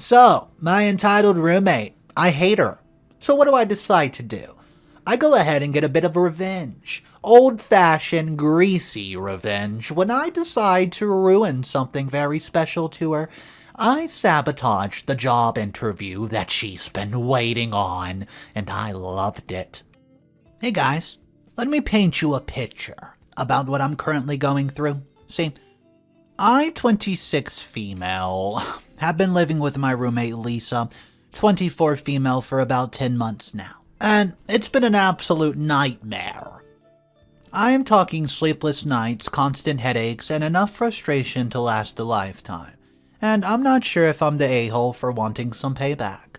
So, my entitled roommate, I hate her. So what do I decide to do? I go ahead and get a bit of revenge. Old-fashioned, greasy revenge. When I decide to ruin something very special to her, I sabotage the job interview that she's been waiting on, and I loved it. Hey guys, let me paint you a picture about what I'm currently going through. See, I, 26 female, have been living with my roommate Lisa, 24 female, for about 10 months now. And it's been an absolute nightmare. I am talking sleepless nights, constant headaches, and enough frustration to last a lifetime. And I'm not sure if I'm the a-hole for wanting some payback.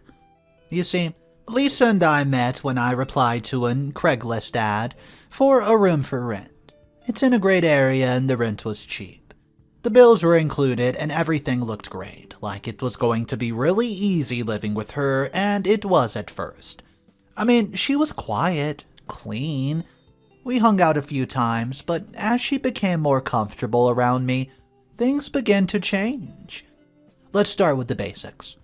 You see, Lisa and I met when I replied to a Craigslist ad for a room for rent. It's in a great area and the rent was cheap. The bills were included and everything looked great, like it was going to be really easy living with her, and it was at first. I mean, she was quiet, clean. We hung out a few times, but as she became more comfortable around me, things began to change. Let's start with the basics.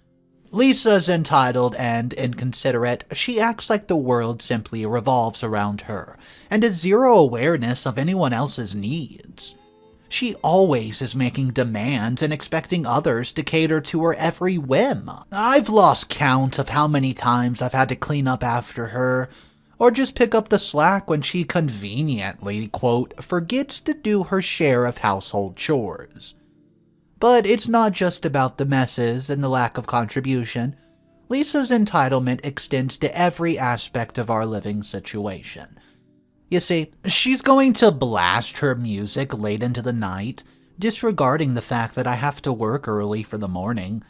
Lisa's entitled and inconsiderate. She acts like the world simply revolves around her, and has zero awareness of anyone else's needs. She always is making demands and expecting others to cater to her every whim. I've lost count of how many times I've had to clean up after her, or just pick up the slack when she conveniently, quote, forgets to do her share of household chores. But it's not just about the messes and the lack of contribution. Lisa's entitlement extends to every aspect of our living situation. You see, she's going to blast her music late into the night, disregarding the fact that I have to work early for the morning.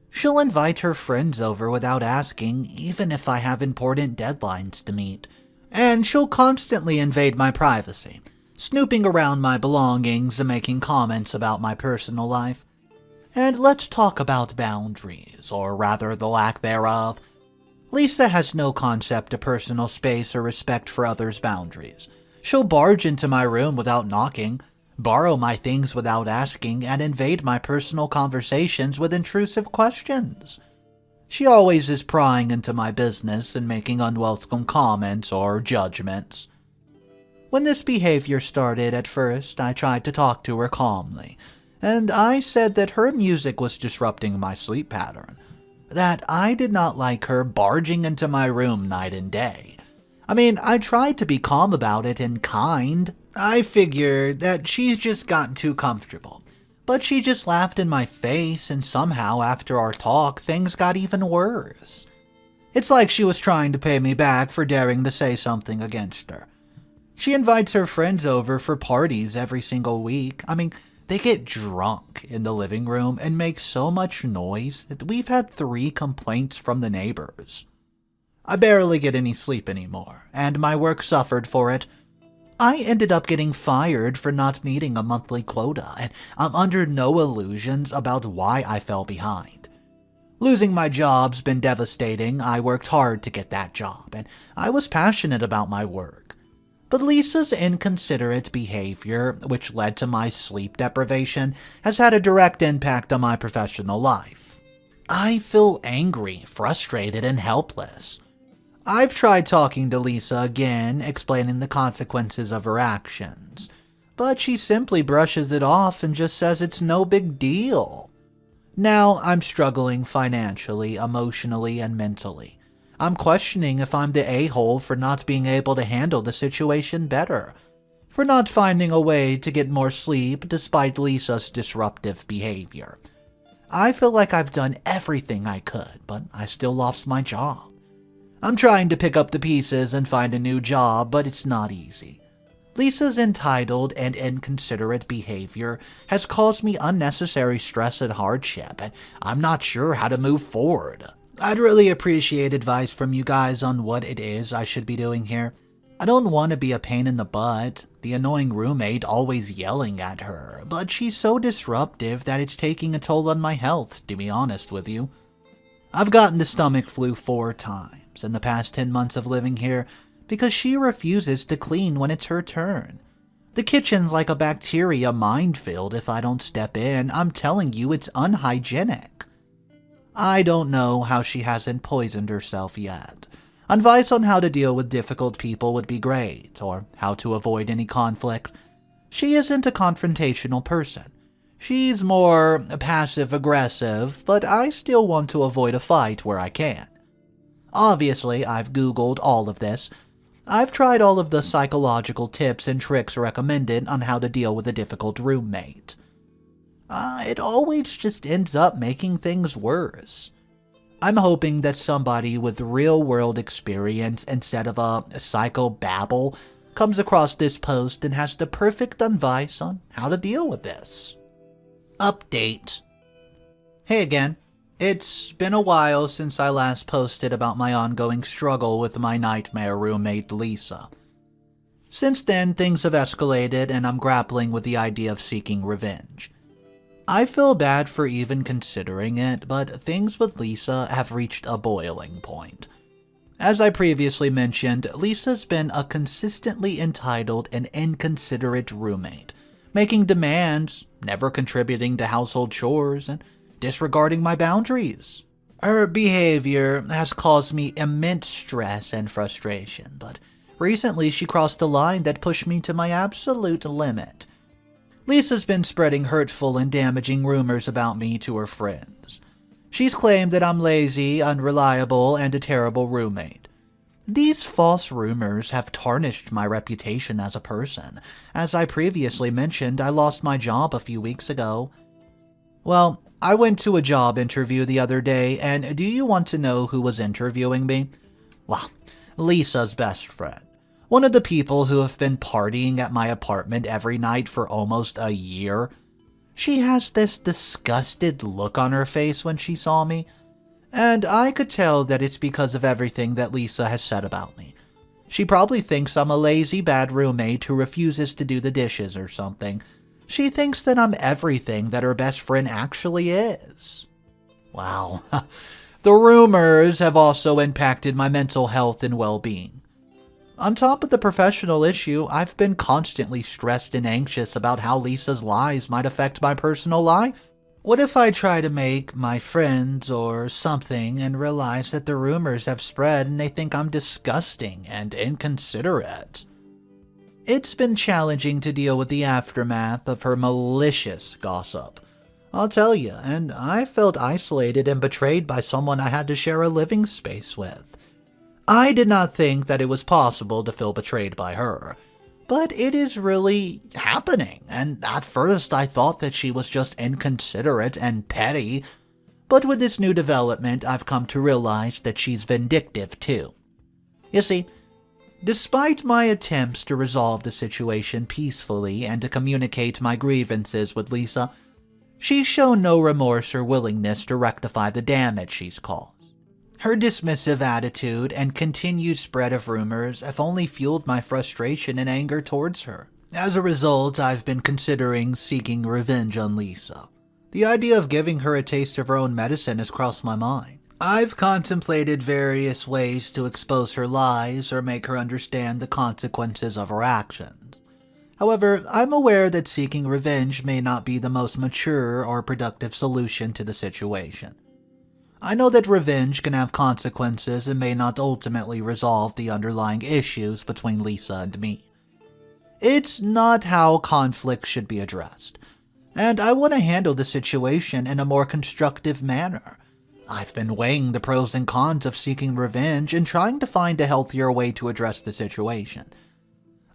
She'll invite her friends over without asking, even if I have important deadlines to meet. And she'll constantly invade my privacy, snooping around my belongings and making comments about my personal life. And let's talk about boundaries, or rather the lack thereof. Lisa has no concept of personal space or respect for others' boundaries. She'll barge into my room without knocking, borrow my things without asking, and invade my personal conversations with intrusive questions. She always is prying into my business and making unwelcome comments or judgments. When this behavior started at first, I tried to talk to her calmly, and I said that her music was disrupting my sleep pattern, that I did not like her barging into my room night and day. I mean, I tried to be calm about it and kind. I figured that she's just gotten too comfortable, but she just laughed in my face, and somehow after our talk, things got even worse. It's like she was trying to pay me back for daring to say something against her. She invites her friends over for parties every single week. I mean, they get drunk in the living room and make so much noise that we've had 3 complaints from the neighbors. I barely get any sleep anymore, and my work suffered for it. I ended up getting fired for not meeting a monthly quota, and I'm under no illusions about why I fell behind. Losing my job's been devastating. I worked hard to get that job, and I was passionate about my work. But Lisa's inconsiderate behavior, which led to my sleep deprivation, has had a direct impact on my professional life. I feel angry, frustrated, and helpless. I've tried talking to Lisa again, explaining the consequences of her actions, but she simply brushes it off and just says it's no big deal. Now I'm struggling financially, emotionally, and mentally. I'm questioning if I'm the a-hole for not being able to handle the situation better, for not finding a way to get more sleep despite Lisa's disruptive behavior. I feel like I've done everything I could, but I still lost my job. I'm trying to pick up the pieces and find a new job, but it's not easy. Lisa's entitled and inconsiderate behavior has caused me unnecessary stress and hardship, and I'm not sure how to move forward. I'd really appreciate advice from you guys on what it is I should be doing here. I don't want to be a pain in the butt, the annoying roommate always yelling at her, but she's so disruptive that it's taking a toll on my health, to be honest with you. I've gotten the stomach flu 4 times in the past 10 months of living here because she refuses to clean when it's her turn. The kitchen's like a bacteria minefield if I don't step in. I'm telling you, it's unhygienic. I don't know how she hasn't poisoned herself yet. Advice on how to deal with difficult people would be great, or how to avoid any conflict. She isn't a confrontational person. She's more passive-aggressive, but I still want to avoid a fight where I can. Obviously, I've Googled all of this. I've tried all of the psychological tips and tricks recommended on how to deal with a difficult roommate. It always just ends up making things worse. I'm hoping that somebody with real-world experience instead of a psychobabble comes across this post and has the perfect advice on how to deal with this. Update. Hey again. It's been a while since I last posted about my ongoing struggle with my nightmare roommate Lisa. Since then, things have escalated and I'm grappling with the idea of seeking revenge. I feel bad for even considering it, but things with Lisa have reached a boiling point. As I previously mentioned, Lisa's been a consistently entitled and inconsiderate roommate, making demands, never contributing to household chores, and disregarding my boundaries. Her behavior has caused me immense stress and frustration, but recently she crossed a line that pushed me to my absolute limit. Lisa's been spreading hurtful and damaging rumors about me to her friends. She's claimed that I'm lazy, unreliable, and a terrible roommate. These false rumors have tarnished my reputation as a person. As I previously mentioned, I lost my job a few weeks ago. Well, I went to a job interview the other day, and do you want to know who was interviewing me? Well, Lisa's best friend. One of the people who have been partying at my apartment every night for almost a year. She has this disgusted look on her face when she saw me, and I could tell that it's because of everything that Lisa has said about me. She probably thinks I'm a lazy, bad roommate who refuses to do the dishes or something. She thinks that I'm everything that her best friend actually is. Wow. The rumors have also impacted my mental health and well-being. On top of the professional issue, I've been constantly stressed and anxious about how Lisa's lies might affect my personal life. What if I try to make my friends or something and realize that the rumors have spread and they think I'm disgusting and inconsiderate? It's been challenging to deal with the aftermath of her malicious gossip. I'll tell you, and I felt isolated and betrayed by someone I had to share a living space with. I did not think that it was possible to feel betrayed by her, but it is really happening, and at first I thought that she was just inconsiderate and petty, but with this new development I've come to realize that she's vindictive too. You see, despite my attempts to resolve the situation peacefully and to communicate my grievances with Lisa, she's shown no remorse or willingness to rectify the damage she's caused. Her dismissive attitude and continued spread of rumors have only fueled my frustration and anger towards her. As a result, I've been considering seeking revenge on Lisa. The idea of giving her a taste of her own medicine has crossed my mind. I've contemplated various ways to expose her lies or make her understand the consequences of her actions. However, I'm aware that seeking revenge may not be the most mature or productive solution to the situation. I know that revenge can have consequences and may not ultimately resolve the underlying issues between Lisa and me. It's not how conflict should be addressed, and I want to handle the situation in a more constructive manner. I've been weighing the pros and cons of seeking revenge and trying to find a healthier way to address the situation.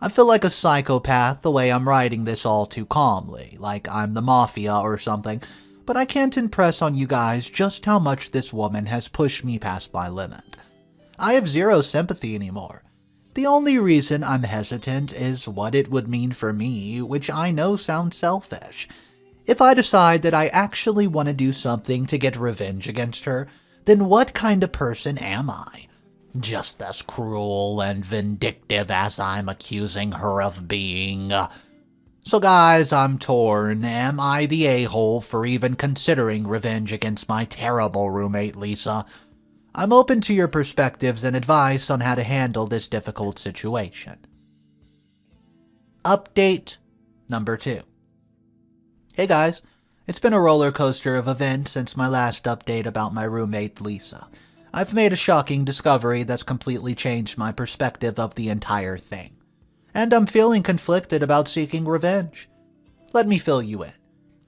I feel like a psychopath the way I'm writing this all too calmly, like I'm the mafia or something, but I can't impress on you guys just how much this woman has pushed me past my limit. I have zero sympathy anymore. The only reason I'm hesitant is what it would mean for me, which I know sounds selfish. If I decide that I actually want to do something to get revenge against her, then what kind of person am I? Just as cruel and vindictive as I'm accusing her of being. So guys, I'm torn. Am I the a-hole for even considering revenge against my terrible roommate Lisa? I'm open to your perspectives and advice on how to handle this difficult situation. Update number 2. Hey guys, It's been a roller coaster of events since my last update about my roommate Lisa. I've made a shocking discovery that's completely changed my perspective of the entire thing. And I'm feeling conflicted about seeking revenge. Let me fill you in.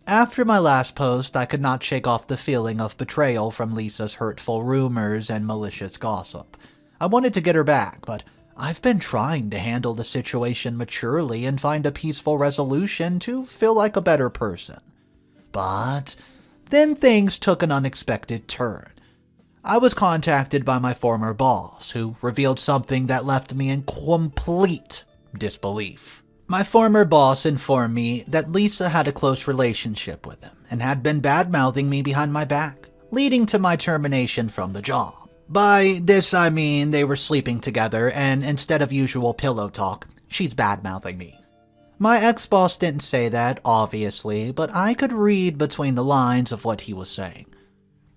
After my last post, I could not shake off the feeling of betrayal from Lisa's hurtful rumors and malicious gossip. I wanted to get her back, but I've been trying to handle the situation maturely and find a peaceful resolution to feel like a better person. But then things took an unexpected turn. I was contacted by my former boss, who revealed something that left me in complete disbelief. My former boss informed me that Lisa had a close relationship with him and had been bad-mouthing me behind my back, leading to my termination from the job. By this I mean they were sleeping together, and instead of usual pillow talk, she's bad-mouthing me. My ex-boss didn't say that, obviously, but I could read between the lines of what he was saying.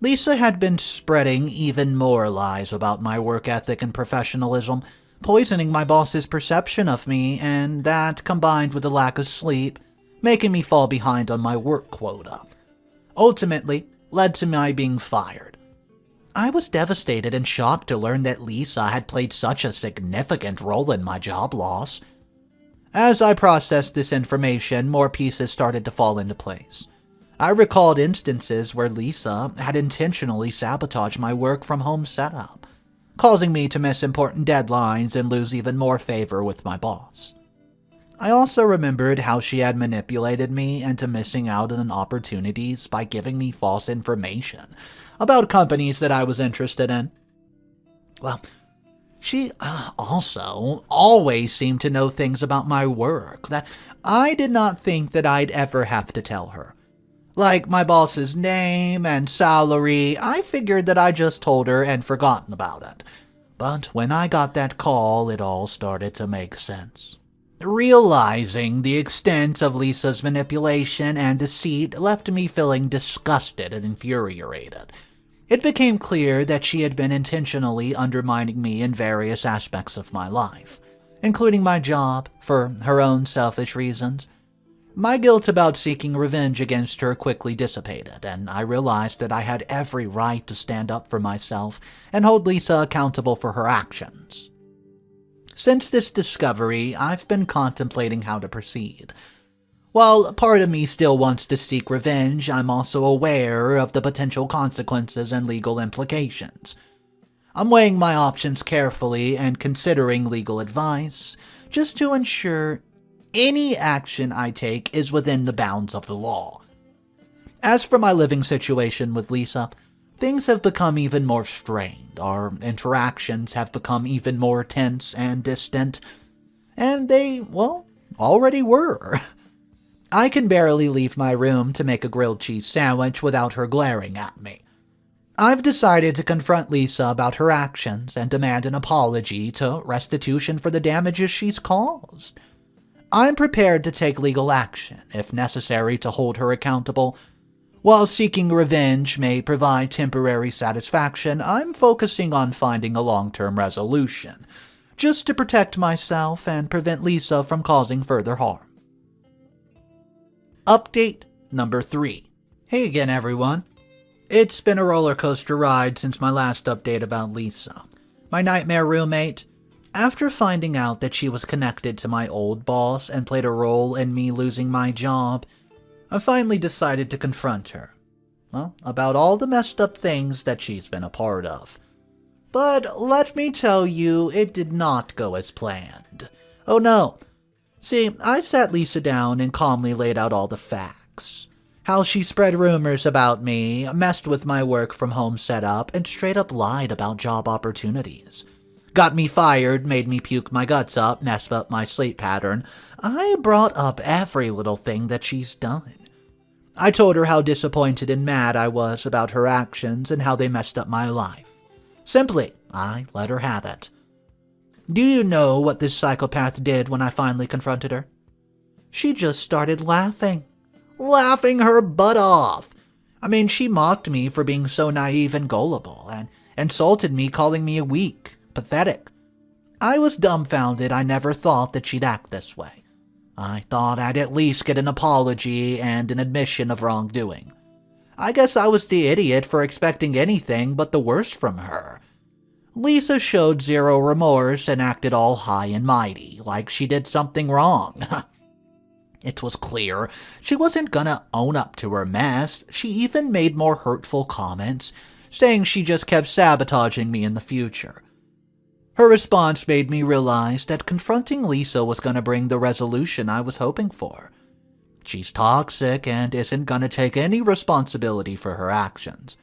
Lisa had been spreading even more lies about my work ethic and professionalism, poisoning my boss's perception of me, and that, combined with the lack of sleep, making me fall behind on my work quota, ultimately led to my being fired. I was devastated and shocked to learn that Lisa had played such a significant role in my job loss. As I processed this information, more pieces started to fall into place. I recalled instances where Lisa had intentionally sabotaged my work-from-home setup, causing me to miss important deadlines and lose even more favor with my boss. I also remembered how she had manipulated me into missing out on opportunities by giving me false information about companies that I was interested in. Well, she also always seemed to know things about my work that I did not think that I'd ever have to tell her. Like my boss's name and salary, I figured that I just told her and forgotten about it. But when I got that call, it all started to make sense. Realizing the extent of Lisa's manipulation and deceit left me feeling disgusted and infuriated. It became clear that she had been intentionally undermining me in various aspects of my life, including my job, for her own selfish reasons. My guilt about seeking revenge against her quickly dissipated, and I realized that I had every right to stand up for myself and hold Lisa accountable for her actions. Since this discovery, I've been contemplating how to proceed. While part of me still wants to seek revenge, I'm also aware of the potential consequences and legal implications. I'm weighing my options carefully and considering legal advice, just to ensure any action I take is within the bounds of the law. As for my living situation with Lisa, things have become even more strained. Our interactions have become even more tense and distant, and they, well, already were. I can barely leave my room to make a grilled cheese sandwich without her glaring at me. I've decided to confront Lisa about her actions and demand an apology to restitution for the damages she's caused. I'm prepared to take legal action, if necessary, to hold her accountable. While seeking revenge may provide temporary satisfaction, I'm focusing on finding a long-term resolution, just to protect myself and prevent Lisa from causing further harm. Update number 3. Hey again, everyone. It's been a roller coaster ride since my last update about Lisa, my nightmare roommate. After finding out that she was connected to my old boss and played a role in me losing my job, I finally decided to confront her. Well, about all the messed up things that she's been a part of. But let me tell you, it did not go as planned. Oh no. See, I sat Lisa down and calmly laid out all the facts. How she spread rumors about me, messed with my work-from-home setup, and straight up lied about job opportunities. Got me fired, made me puke my guts up, messed up my sleep pattern. I brought up every little thing that she's done. I told her how disappointed and mad I was about her actions and how they messed up my life. Simply, I let her have it. Do you know what this psychopath did when I finally confronted her? She just started laughing. Laughing her butt off. I mean, she mocked me for being so naive and gullible, and insulted me, calling me weak, pathetic. I was dumbfounded. I never thought that she'd act this way. I thought I'd at least get an apology and an admission of wrongdoing. I guess I was the idiot for expecting anything but the worst from her. Lisa showed zero remorse and acted all high and mighty, like she did something wrong. It was clear she wasn't gonna own up to her mess. She even made more hurtful comments, saying she just kept sabotaging me in the future. Her response made me realize that confronting Lisa was gonna bring the resolution I was hoping for. She's toxic and isn't gonna take any responsibility for her actions.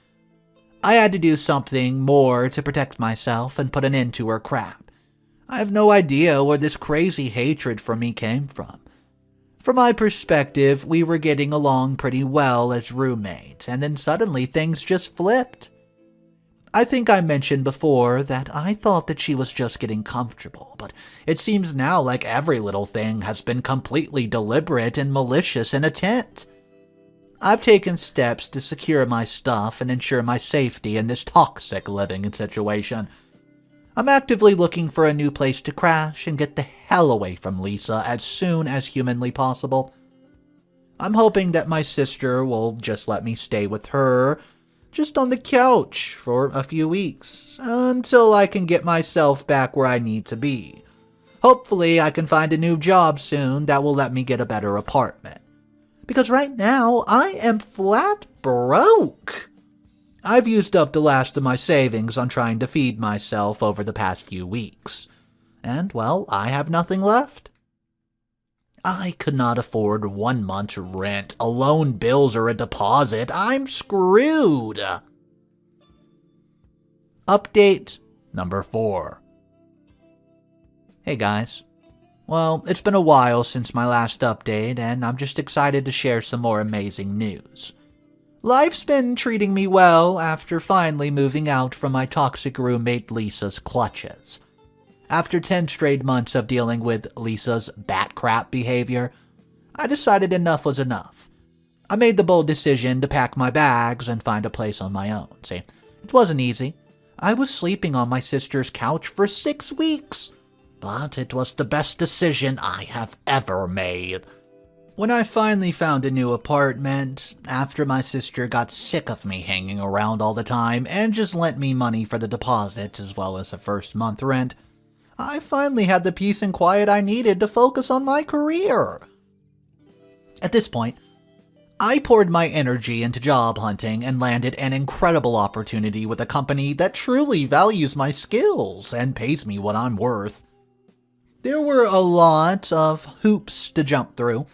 I had to do something more to protect myself and put an end to her crap. I have no idea where this crazy hatred for me came from. From my perspective, we were getting along pretty well as roommates, and then suddenly things just flipped. I think I mentioned before that I thought that she was just getting comfortable, but it seems now like every little thing has been completely deliberate and malicious in intent. I've taken steps to secure my stuff and ensure my safety in this toxic living situation. I'm actively looking for a new place to crash and get the hell away from Lisa as soon as humanly possible. I'm hoping that my sister will just let me stay with her, just on the couch for a few weeks, until I can get myself back where I need to be. Hopefully I can find a new job soon that will let me get a better apartment. Because right now, I am flat broke. I've used up the last of my savings on trying to feed myself over the past few weeks. And, well, I have nothing left. I could not afford 1 month's rent, alone bills, or a deposit. I'm screwed. Update number 4. Hey guys. Well, it's been a while since my last update, and I'm just excited to share some more amazing news. Life's been treating me well after finally moving out from my toxic roommate Lisa's clutches. After 10 straight months of dealing with Lisa's bat crap behavior, I decided enough was enough. I made the bold decision to pack my bags and find a place on my own. See, it wasn't easy. I was sleeping on my sister's couch for 6 weeks, but it was the best decision I have ever made. When I finally found a new apartment, after my sister got sick of me hanging around all the time and just lent me money for the deposit as well as the first month rent, I finally had the peace and quiet I needed to focus on my career. At this point, I poured my energy into job hunting and landed an incredible opportunity with a company that truly values my skills and pays me what I'm worth. There were a lot of hoops to jump through,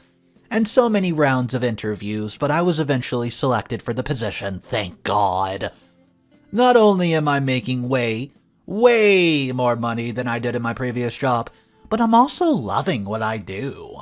and so many rounds of interviews, but I was eventually selected for the position, thank God. Not only am I making way more money than I did in my previous job, but I'm also loving what I do.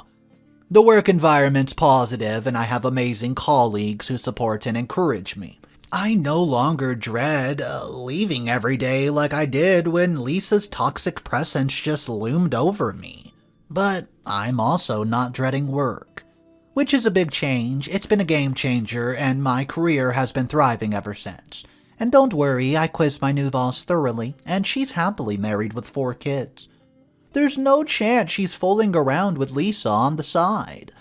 The work environment's positive, and I have amazing colleagues who support and encourage me. I no longer dread leaving every day like I did when Lisa's toxic presence just loomed over me. But I'm also not dreading work, which is a big change. It's been a game changer, and my career has been thriving ever since. And don't worry, I quizzed my new boss thoroughly, and she's happily married with 4 kids. There's no chance she's fooling around with Lisa on the side.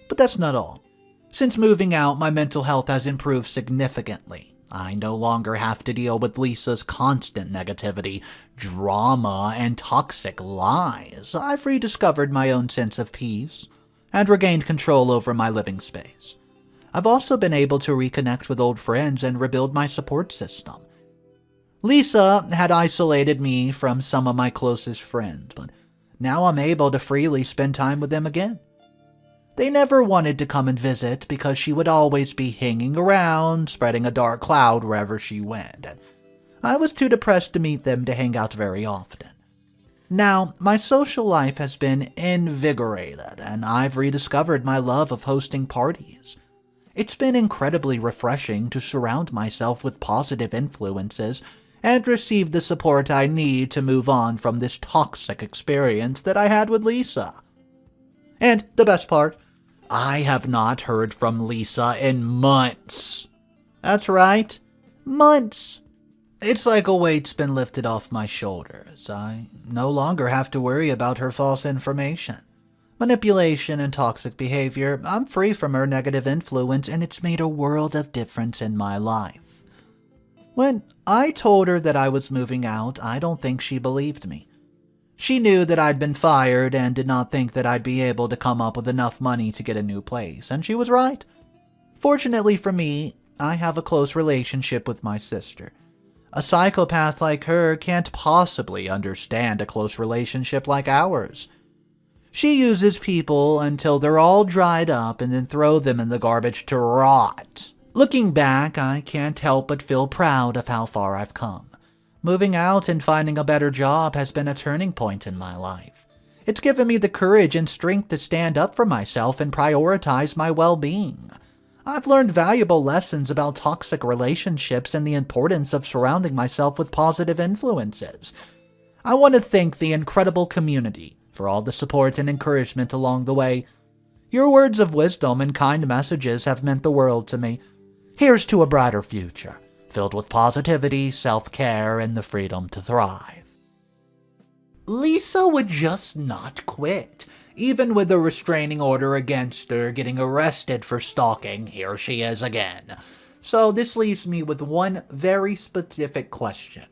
But that's not all. Since moving out, my mental health has improved significantly. I no longer have to deal with Lisa's constant negativity, drama, and toxic lies. I've rediscovered my own sense of peace and regained control over my living space. I've also been able to reconnect with old friends and rebuild my support system. Lisa had isolated me from some of my closest friends, but now I'm able to freely spend time with them again. They never wanted to come and visit because she would always be hanging around, spreading a dark cloud wherever she went, and I was too depressed to meet them to hang out very often. Now, my social life has been invigorated, and I've rediscovered my love of hosting parties. It's been incredibly refreshing to surround myself with positive influences and receive the support I need to move on from this toxic experience that I had with Lisa. And the best part, I have not heard from Lisa in months. That's right, months. It's like a weight's been lifted off my shoulders. I no longer have to worry about her false information. Manipulation and toxic behavior, I'm free from her negative influence and it's made a world of difference in my life. When I told her that I was moving out, I don't think she believed me. She knew that I'd been fired and did not think that I'd be able to come up with enough money to get a new place, and she was right. Fortunately for me, I have a close relationship with my sister. A psychopath like her can't possibly understand a close relationship like ours. She uses people until they're all dried up and then throw them in the garbage to rot. Looking back, I can't help but feel proud of how far I've come. Moving out and finding a better job has been a turning point in my life. It's given me the courage and strength to stand up for myself and prioritize my well-being. I've learned valuable lessons about toxic relationships and the importance of surrounding myself with positive influences. I want to thank the incredible community for all the support and encouragement along the way. Your words of wisdom and kind messages have meant the world to me. Here's to a brighter future, filled with positivity, self-care, and the freedom to thrive. Lisa would just not quit. Even with a restraining order against her getting arrested for stalking, here she is again. So this leaves me with one very specific question.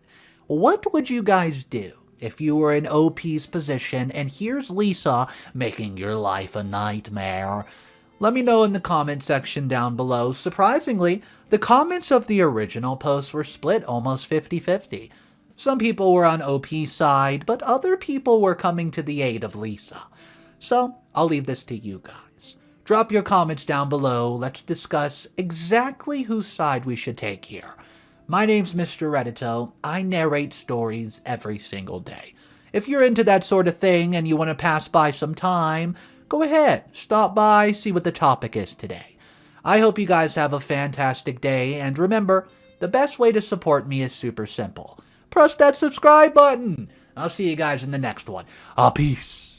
What would you guys do if you were in OP's position and here's Lisa making your life a nightmare? Let me know in the comment section down below. Surprisingly, the comments of the original post were split almost 50-50. Some people were on OP's side, but other people were coming to the aid of Lisa. So, I'll leave this to you guys. Drop your comments down below. Let's discuss exactly whose side we should take here. My name's Mr. Reddito. I narrate stories every single day. If you're into that sort of thing and you want to pass by some time, go ahead, stop by, see what the topic is today. I hope you guys have a fantastic day, and remember, the best way to support me is super simple. Press that subscribe button. I'll see you guys in the next one. Peace.